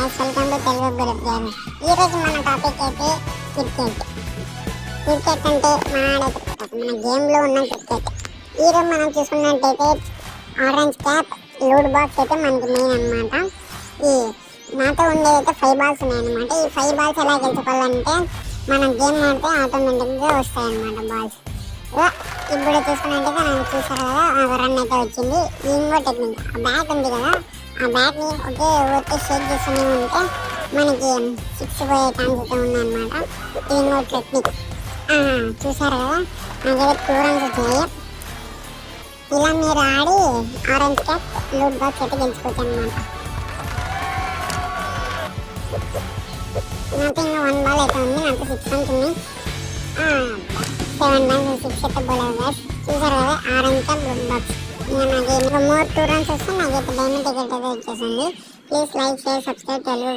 Guys, welcome to Telugu group game. ఈ రోజు మన టాపిక్ అయితే క్రికెట్. క్రికెట్ అంటే మన గేమ్ లో ఉన్న క్రికెట్. ఈ రోజు మనం చూసుకున్నట్టయితే ఆరెంజ్ క్యాప్ లూడ్ బాక్స్ అయితే మనకి మెయిన్ అన్నమాట. ఈ నాతో ఉండేదైతే 5 బాల్స్ ఉన్నాయన్నమాట. ఈ 5 బాల్స్ ఎలా గెలుచుకోవాలంటే మనం గేమ్ ఆడితే ఆటోమేటిక్గా వస్తాయి అన్నమాట బాల్స్. ఇప్పుడు చూసుకున్నట్టయితే మనం చూసారు కదా, ఒక రన్ అయితే వచ్చింది. ఇంకో టెక్నిక్, ఆ బ్యాట్ ఉంది కదా, ఆ బ్యాట్ని ఒకే ఊరికే షేక్ చేస్తూనే ఉంటే మనకి 6 పోయే ఛాన్స్ అయితే ఉందన్నమాట. ఇది ఇంకో టెక్నిక్. చూసారు కదా, నాకైతే 2 రన్స్ వచ్చినాయి. ఇలా మీరు ఆడి ఆరెంజ్ క్యాప్ లూట్ బాక్స్ అయితే గెలుచుకోవచ్చు అన్నమాట. నాకు ఇంకా 1 బాల్ అయితే ఉంది, నాకు 6 రన్స్ ఉన్నాయి. 7 రన్స్ 6 అయితే పోలేదు. చూసారు కదా, ఆరెంజ్ క్యాప్ లూట్ బాక్స్. ఇంకా నాకు ఇంకా మోర్ 2 రన్స్ వస్తే నాకైతే డైమండ్ టికెట్ అయితే వచ్చేసింది. Please like, share, subscribe Telugu.